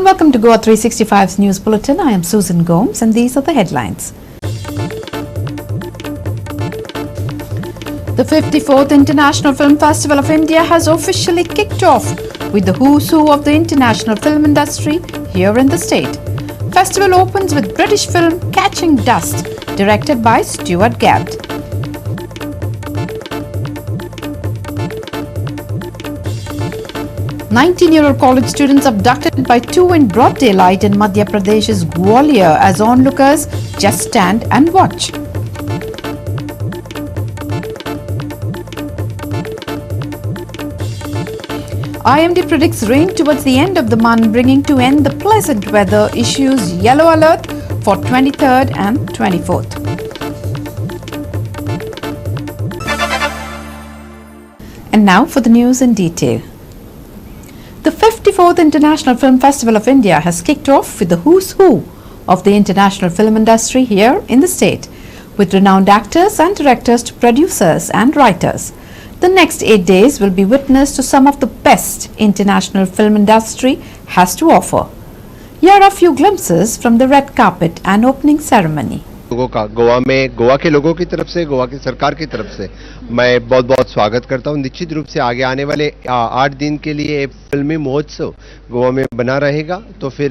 and welcome to Goa365's News Bulletin. I am Susan Gomes and these are the headlines. The 54th International Film Festival of India has officially kicked off with the who's who of the international film industry here in the state. Festival opens with British film Catching Dust, directed by Stuart Gadd. 19-year-old college students abducted by two in broad daylight in Madhya Pradesh's Gwalior as onlookers just stand and watch. IMD predicts rain towards the end of the month, bringing to end the pleasant weather, issues yellow alert for 23rd and 24th. And now for the news in detail. The 54th International Film Festival of India has kicked off with the who's who of the international film industry here in the state, with renowned actors and directors to producers and writers. The next 8 days will be witness to some of the best international film industry has to offer. Here are a few glimpses from the red carpet and opening ceremony. लोगों का गोवा के लोगों की तरफ से, गोवा की सरकार की तरफ से मैं बहुत बहुत स्वागत करता हूं। निश्चित रूप से आगे आने वाले 8 दिन के लिए फिल्मी महोत्सव गोवा में बना रहेगा, तो फिर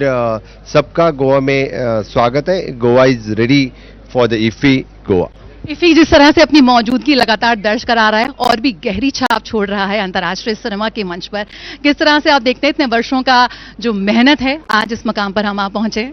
सबका गोवा में स्वागत है। Goa is ready for the IFFI Goa. IFFI जिस तरह से अपनी मौजूदगी लगातार दर्ज करा रहा है और भी गहरी छाप छोड़ रहा है अंतर्राष्ट्रीय सिनेमा के मंच पर, किस तरह से आप देखते हैं इतने वर्षों का जो मेहनत है, आज इस मकाम पर हम आप पहुंचे?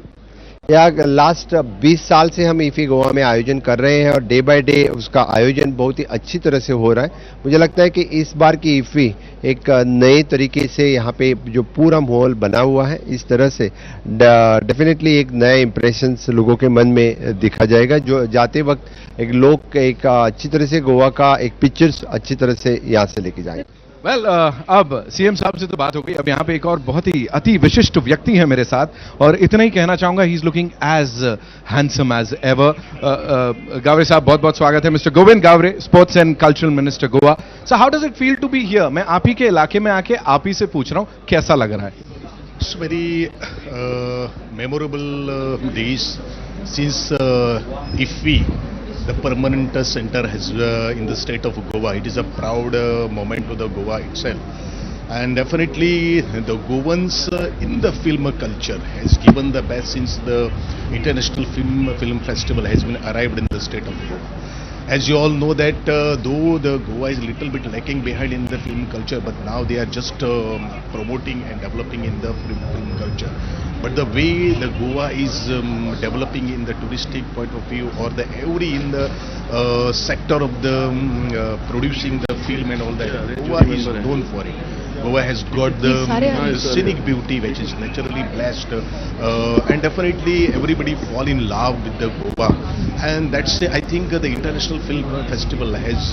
लास्ट 20 साल से हम इफी गोवा में आयोजन कर रहे हैं और डे बाय डे उसका आयोजन बहुत ही अच्छी तरह से हो रहा है। मुझे लगता है कि इस बार की इफी एक नए तरीके से यहाँ पे जो पूरा माहौल बना हुआ है, इस तरह से डेफिनेटली एक नया इंप्रेशंस लोगों के मन में दिखा जाएगा, जो जाते वक्त एक लोग एक अच्छी तरह से गोवा का एक पिक्चर्स अच्छी तरह से यहाँ से लेके जाएंगे। वेल, अब सीएम साहब से तो बात हो गई, अब यहाँ पे एक और बहुत ही अति विशिष्ट व्यक्ति है मेरे साथ और इतना ही कहना चाहूंगा, he is looking as handsome as ever. Gaude साहब, बहुत बहुत स्वागत है। Mister Govind Gaude, sports and cultural minister Goa. So how does it feel to be here? मैं आप ही के इलाके में आके आप ही से पूछ रहा हूँ, कैसा लग रहा है? It's very memorable days since IFFI the permanent center has in the state of Goa. It is a proud moment to the Goa itself, and definitely the Goans in the film culture has given the best since the international film festival has been arrived in the state of Goa. As you all know that though the Goa is a little bit lacking behind in the film culture, but now they are just promoting and developing in the film culture. But the way the Goa is developing in the touristic point of view, or the every in the sector of the producing the film and all that, Goa is known for it. Goa has got the scenic beauty which is naturally blessed, and definitely everybody fall in love with the Goa, and that's I think the international film festival has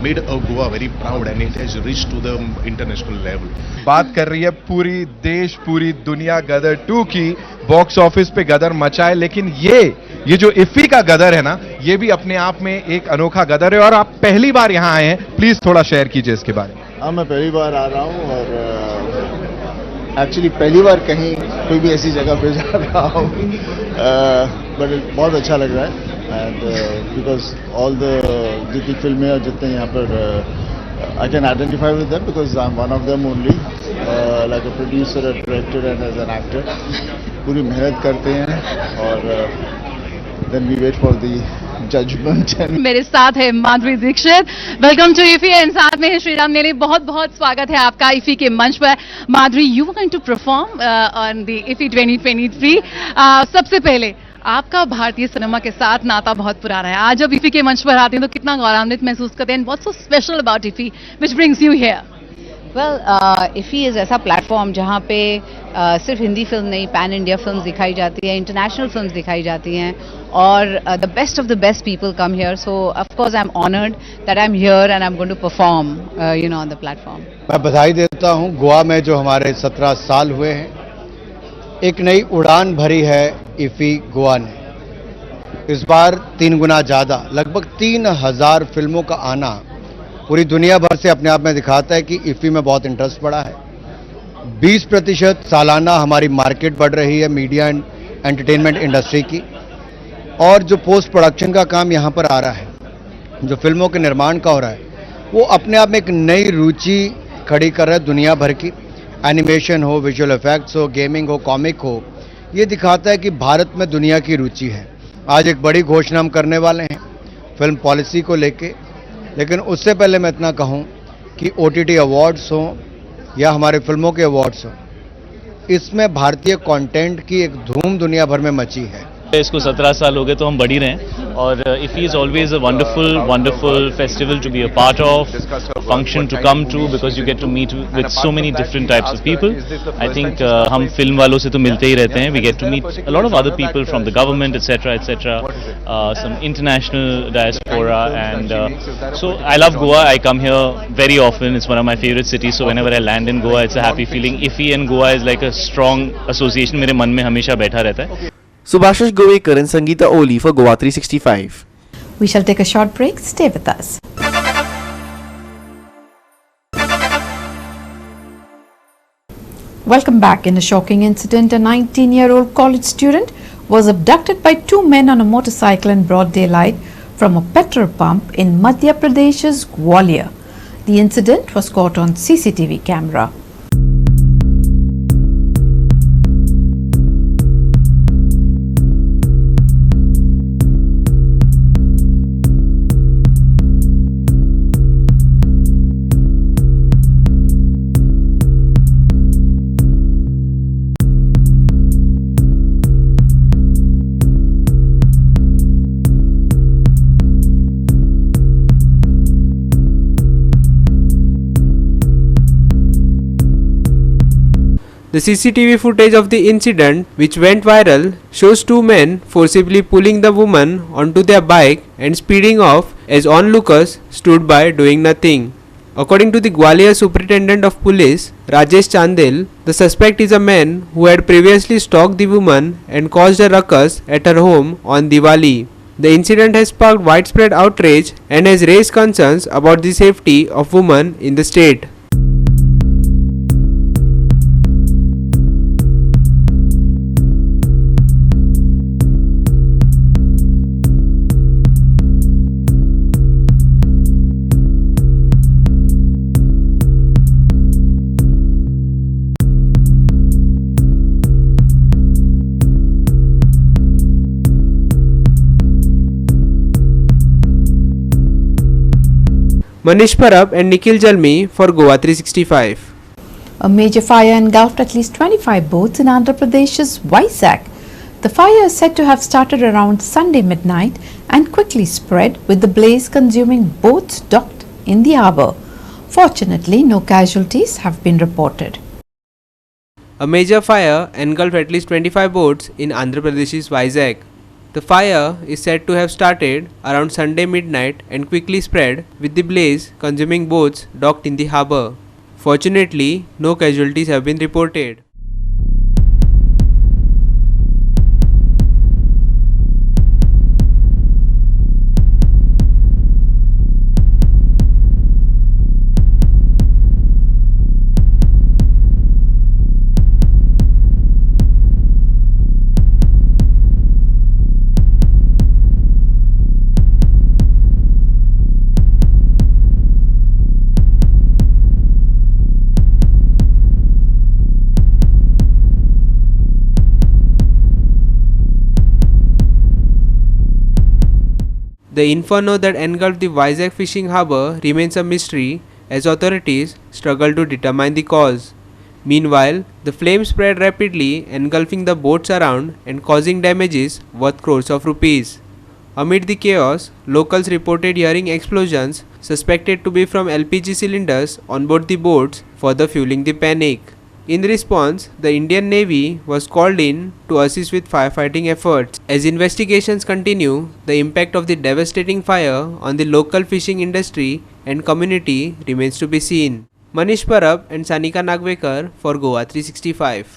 made Goa very proud, and it has reached to the international level. बात कर रही है पूरी देश पूरी दुनिया गदर 2 की, box office पे गदर मचाए, लेकिन ये जो इफी का गदर है ना, ये भी अपने आप में एक अनोखा गदर है और आप पहली बार यहाँ आए हैं, प्लीज थोड़ा शेयर कीजिए इसके बारे में। हाँ, मैं पहली बार आ रहा हूँ और एक्चुअली पहली बार कहीं कोई भी ऐसी जगह पे जा रहा हूँ, बट बहुत अच्छा लग रहा है, एंड बिकॉज ऑल द जितनी फिल्में और जितने यहाँ पर I can identify with them because I'm one of them only, like a producer, a director and as an actor. पूरी मेहनत करते हैं और then we wait for the judgment. मेरे साथ है Madhuri Dixit. Welcome to IFFI, and साथ में है श्रीराम नेली। बहुत बहुत स्वागत है आपका इफी के मंच पर। Madhuri, you are going to perform on the IFFI 2023। सबसे पहले आपका भारतीय सिनेमा के साथ नाता बहुत पुराना है। आज जब इफी के मंच पर आते हैं तो कितना गौरवान्वित महसूस करते हैं? What's so special about IFFI which brings you here? Well, IFFI is ऐसा प्लेटफॉर्म जहाँ पे सिर्फ हिंदी फिल्म नहीं, पैन इंडिया फिल्म्स दिखाई जाती है, इंटरनेशनल फिल्म्स दिखाई जाती हैं, और the best of the best people come here. So of course I am honoured that I am here and I am going to perform on the platform. मैं बधाई देता हूँ। गोवा में जो हमारे 17 साल हुए हैं, एक नई उड़ान भरी है इफी गोवा ने। इस बार 3 गुना ज़्यादा, लगभग 3000 फिल्मों का आना पूरी दुनिया भर से अपने आप में दिखाता है कि इफी में बहुत इंटरेस्ट बढ़ा है। 20% सालाना हमारी मार्केट बढ़ रही है मीडिया एंड एंटरटेनमेंट इंडस्ट्री की। और जो पोस्ट प्रोडक्शन का काम यहाँ पर आ रहा है, जो फिल्मों के निर्माण का हो रहा है, वो अपने आप में एक नई रुचि खड़ी कर रहा है दुनिया भर की। एनिमेशन हो, विजुअल इफेक्ट्स हो, गेमिंग हो, कॉमिक हो, ये दिखाता है कि भारत में दुनिया की रुचि है। आज एक बड़ी घोषणा हम करने वाले हैं फिल्म पॉलिसी को लेके, लेकिन उससे पहले मैं इतना कहूँ कि OTT अवार्ड्स हों या हमारे फिल्मों के अवार्ड्स हों, इसमें भारतीय कंटेंट की एक धूम दुनिया भर में मची है। इसको 17 साल हो गए तो हम बढ़ ही रहे हैं और IFFI is always a wonderful festival to be a part of, a function to come to because you get to meet with so many different types of people. I think हम फिल्म वालों से तो मिलते ही रहते हैं, we get to meet a lot of other people from the government etc, some international diaspora and so I love Goa. I come here very often. It's one of my favorite cities, so whenever I land in Goa it's a happy feeling. IFFI and Goa is like a strong association, मेरे मन में हमेशा बैठा रहता है. Subhashish Govekar and Sangeeta Oli for Goa365. We shall take a short break. Stay with us. Welcome back. In a shocking incident, a 19-year-old college student was abducted by two men on a motorcycle in broad daylight from a petrol pump in Madhya Pradesh's Gwalior. The incident was caught on CCTV camera. The CCTV footage of the incident, which went viral, shows two men forcibly pulling the woman onto their bike and speeding off as onlookers stood by doing nothing. According to the Gwalior Superintendent of Police, Rajesh Chandel, the suspect is a man who had previously stalked the woman and caused a ruckus at her home on Diwali. The incident has sparked widespread outrage and has raised concerns about the safety of women in the state. Manish Parab and Nikhil Jalmi for Goa365. A major fire engulfed at least 25 boats in Andhra Pradesh's Vizag. The fire is said to have started around Sunday midnight and quickly spread, with the blaze consuming boats docked in the harbour. Fortunately, no casualties have been reported. A major fire engulfed at least 25 boats in Andhra Pradesh's Vizag. The fire is said to have started around Sunday midnight and quickly spread, with the blaze consuming boats docked in the harbour. Fortunately, no casualties have been reported. The inferno that engulfed the Vizag fishing harbour remains a mystery as authorities struggle to determine the cause. Meanwhile, the flames spread rapidly, engulfing the boats around and causing damages worth crores of rupees. Amid the chaos, locals reported hearing explosions suspected to be from LPG cylinders on board the boats, further fueling the panic. In response, the Indian Navy was called in to assist with firefighting efforts. As investigations continue, the impact of the devastating fire on the local fishing industry and community remains to be seen. Manish Parab and Sanika Nagvekar for Goa365.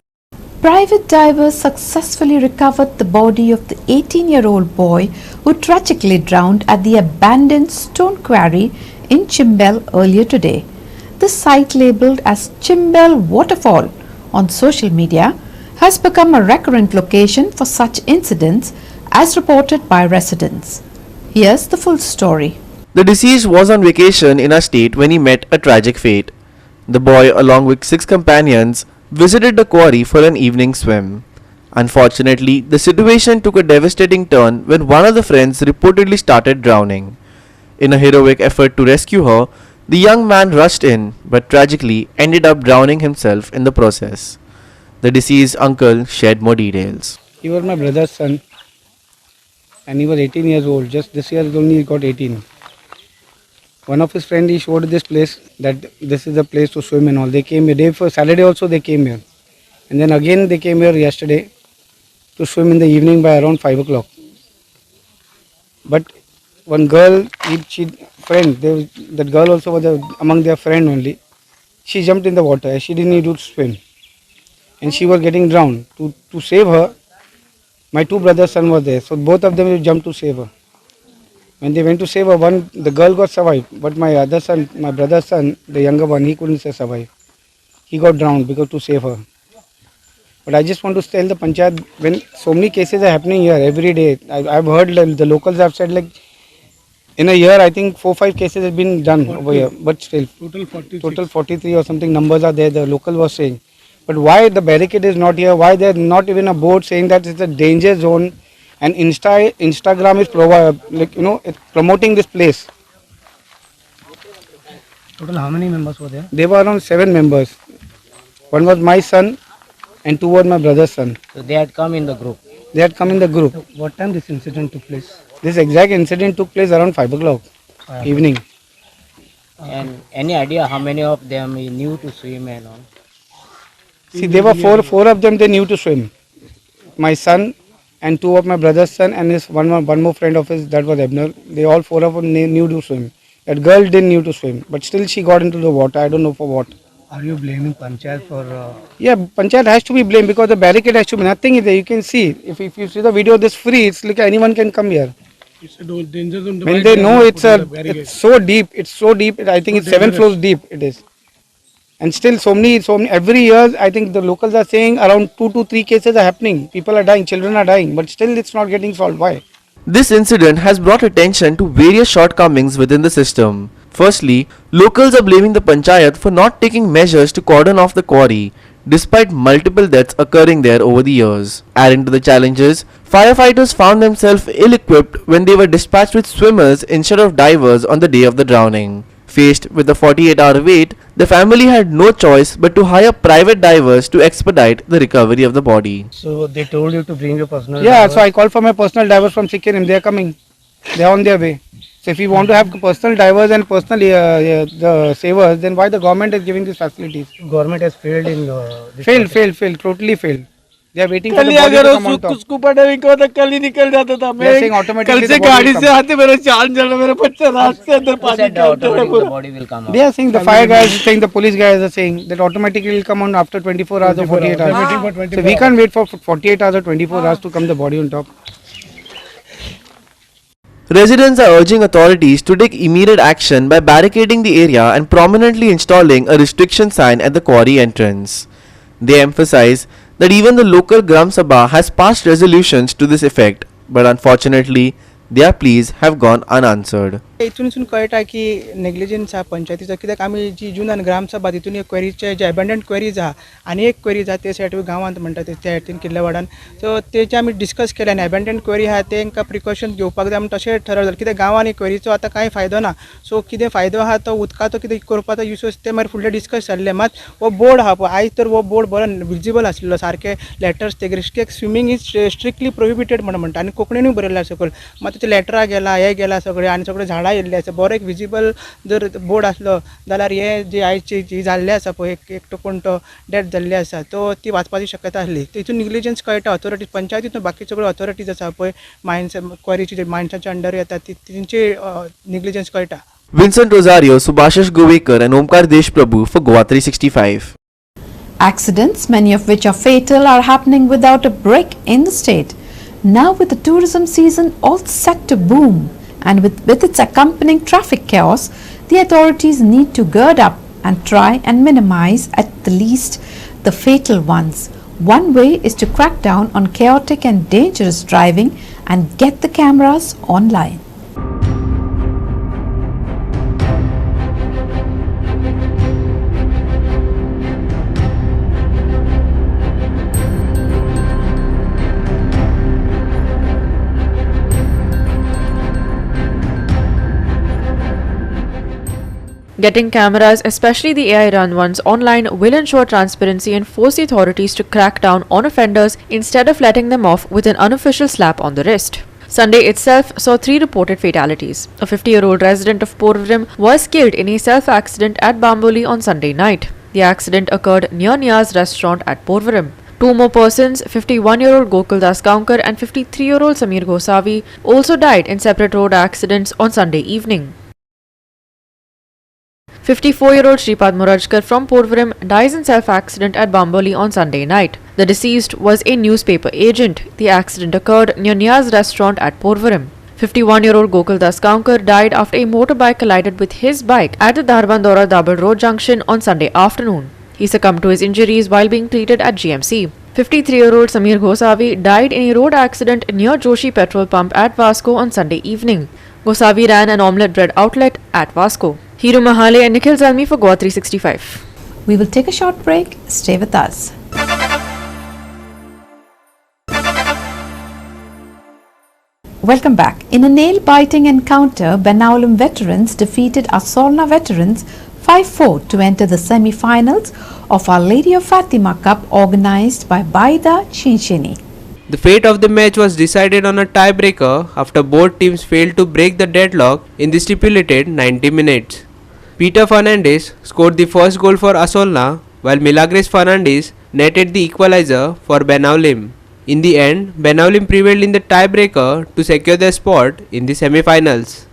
Private divers successfully recovered the body of the 18-year-old boy who tragically drowned at the abandoned stone quarry in Chimbel earlier today. The site, labelled as Chimbel Waterfall, on social media has become a recurrent location for such incidents as reported by residents. Here's the full story. The deceased was on vacation in our state when he met a tragic fate. The boy, along with 6 companions, visited the quarry for an evening swim. Unfortunately, the situation took a devastating turn when one of the friends reportedly started drowning. In a heroic effort to rescue her, the young man rushed in but tragically ended up drowning himself in the process. The deceased uncle shared more details. He was my brother's son and he was 18 years old. Just this year he only got 18. One of his friends, he showed this place that this is the place to swim and all. They came here day for Saturday also they came here. And then again they came here yesterday to swim in the evening by around 5 o'clock. But one girl, that girl also was among their friend only. She jumped in the water. She didn't need to swim. And she was getting drowned. To save her, my 2 brothers' son was there. So both of them jumped to save her. When they went to save her, the girl got survived. But my other son, my brother's son, the younger one, he couldn't survive. He got drowned because to save her. But I just want to tell the panchayat, when so many cases are happening here every day, I've heard the locals have said like in a year I think 4-5 cases have been done 40, over here. But still, total 43 or something numbers are there. The local was saying. But why the barricade is not here? Why there's not even a board saying that it's a danger zone? And Instagram is it's promoting this place. Total how many members were there? There were around 7 members. One was my son and 2 were my brother's son. So they had come in the group? They had come in the group. So what time this incident took place? This exact incident took place around 5 o'clock evening. And any idea how many of them knew to swim and all? See, there were four of them, they knew to swim. My son and 2 of my brother's son and his one more friend of his, that was Abner. They all 4 of them knew to swim. That girl didn't knew to swim, but still she got into the water. I don't know for what. Are you blaming Panchayat for... Yeah, Panchayat has to be blamed because the barricade has to be. Nothing is there. You can see. If you see the video, this free. It's like anyone can come here. It's a danger zone. When they know it's so deep. It's so deep. I think it's 7 floors deep. It is. And still so many, every year I think the locals are saying around 2 to 3 cases are happening. People are dying, children are dying, but still it's not getting solved. Why? This incident has brought attention to various shortcomings within the system. Firstly, locals are blaming the panchayat for not taking measures to cordon off the quarry, despite multiple deaths occurring there over the years. Adding to the challenges, firefighters found themselves ill-equipped when they were dispatched with swimmers instead of divers on the day of the drowning. Faced with a 48-hour wait, the family had no choice but to hire private divers to expedite the recovery of the body. So they told you to bring your personal divers? So I called for my personal divers from Sikkim. They are coming. They are on their way. So if you want to have personal divers and personal the savers, then why the government is giving these facilities? Government has failed in... Failed, totally failed. They are waiting for the body to come on top. They are saying automatically the body will come. They are saying the fire guys are saying, the police guys are saying that automatically will come on after 24 hours or 48 hours. So we can't wait for 48 hours or 24 hours to come the body on top. Residents are urging authorities to take immediate action by barricading the area and prominently installing a restriction sign at the quarry entrance. They emphasize that even the local Gram Sabha has passed resolutions to this effect, but unfortunately, their pleas have gone unanswered. इथून कळटा की negligence हा पंचायतीचा कित्याक आमी जी जुनान ग्रामसभा तितून एक क्वेरीचे जे abundant queries आहा आनी एक क्वेरीज आहा ते सायड गांवांत म्हणटा त्या सायडीन किल्ल्या वाडान सो तेचे आमी डिस्कस केले आनी अबंडंट क्वेरी आहा तेंकां प्रिकॉशन घेवपाक जाय म्हणून तशें ठरवलें कित्याक गांवांनी क्वेरीचो आतां कांय फायदो ना सो कितें फायदो आहा तो उदकाचो कितें करपाचो युसेज ते मागीर फुडले डिस्कस जाल्ले मात हो बोर्ड आहा पळय आयज तर हो बोर्ड बरो विजिबल आसलेलो सारके लेटर्स ते कित्याक स्विमींग इज स्ट्रिक्टली प्रोहिबिटेड म्हणटा आनी कोंकणीनूय बरयला सकयल मात तेचे लेटरां गेला हे गेला सगळे आनी सगळे झाडां येयल्ले आसा बरो एक विजिबल जर बोर्ड आसलो जाल्यार हे जे आयचे जी जाल्ले आसा पळय एकटो कोण तो डेथ जाल्ले आसा तो ती वाचपाची शक्यता आसली तितून निग्लिजन्स कळटा ऑथॉरिटीज पंचायतींतून बाकी सगळ्यो ऑथॉरिटीज आसा पळय मायन्स क्वॉरीची जे माणसाच्या अंडर येता तेंची निग्लिजन्स कळटा. Vincent Rosario, Subhashish Govekar and Omkar Deshprabhu for Goa365. Accidents, many of which are fatal, are happening without a break in the state. Now with the tourism season all set to boom and with its accompanying traffic chaos, the authorities need to gird up and try and minimize at the least the fatal ones. One way is to crack down on chaotic and dangerous driving and get the cameras online. Getting cameras, especially the AI-run ones, online will ensure transparency and force the authorities to crack down on offenders instead of letting them off with an unofficial slap on the wrist. Sunday itself saw 3 reported fatalities. A 50-year-old resident of Porvorim was killed in a self-accident at Bamboli on Sunday night. The accident occurred near Nia's restaurant at Porvorim. 2 more persons, 51-year-old Gokul Das Kaunkar and 53-year-old Samir Gosavi, also died in separate road accidents on Sunday evening. 54-year-old Shripad Murajkar from Porvorim dies in self-accident at Bamboli on Sunday night. The deceased was a newspaper agent. The accident occurred near Nia's restaurant at Porvorim. 51-year-old Gokul Das Kaunkar died after a motorbike collided with his bike at the Dharbandora Dabal Road junction on Sunday afternoon. He succumbed to his injuries while being treated at GMC. 53-year-old Samir Gosavi died in a road accident near Joshi petrol pump at Vasco on Sunday evening. Gosavi ran an omelette bread outlet at Vasco. Hiru Mahale and Nikhil Zalmi for Goa365. We will take a short break. Stay with us. Welcome back. In a nail-biting encounter, Benaulim veterans defeated Asolna veterans 5-4 to enter the semi-finals of Our Lady of Fatima Cup organized by Baida Chinchini. The fate of the match was decided on a tiebreaker after both teams failed to break the deadlock in the stipulated 90 minutes. Peter Fernandes scored the first goal for Asolna, while Milagres Fernandes netted the equalizer for Benaulim. In the end, Benaulim prevailed in the tiebreaker to secure their spot in the semi-finals.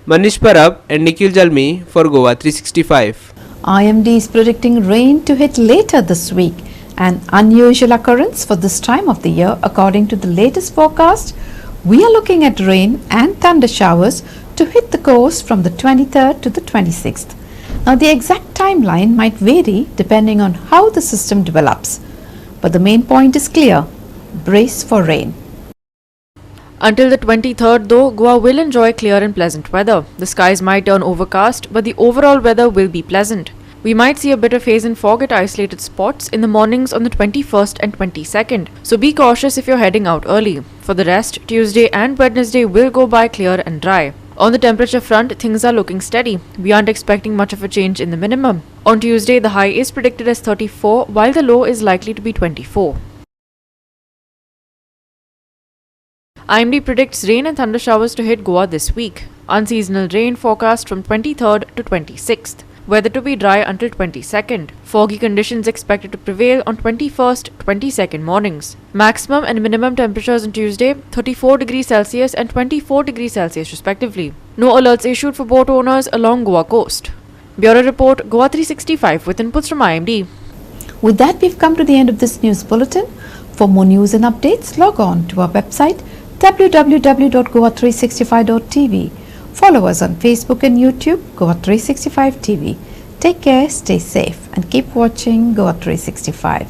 Manish Parab and Nikhil Jalmi for Goa 365. IMD is predicting rain to hit later this week An unusual occurrence for this time of the year. According to the latest forecast, we are looking at rain and thunder showers to hit the coast from the 23rd to the 26th. Now, the exact timeline might vary depending on how the system develops, but the main point is clear: brace for rain. Until the 23rd though, Goa will enjoy clear and pleasant weather. The skies might turn overcast, but the overall weather will be pleasant. We might see a bit of haze and fog at isolated spots in the mornings on the 21st and 22nd, so be cautious if you're heading out early. For the rest, Tuesday and Wednesday will go by clear and dry. On the temperature front, things are looking steady. We aren't expecting much of a change in the minimum. On Tuesday, the high is predicted as 34, while the low is likely to be 24. IMD predicts rain and thunder showers to hit Goa this week. Unseasonal rain forecast from 23rd to 26th. Weather to be dry until 22nd. Foggy conditions expected to prevail on 21st, 22nd mornings. Maximum and minimum temperatures on Tuesday 34 degrees Celsius and 24 degrees Celsius respectively. No alerts issued for boat owners along Goa coast. Bureau Report, Goa365 with inputs from IMD. With that, we've come to the end of this news bulletin. For more news and updates, log on to our website www.goa365.tv. Follow us on Facebook and YouTube, Goa365 TV. Take care, stay safe, and keep watching Goa365.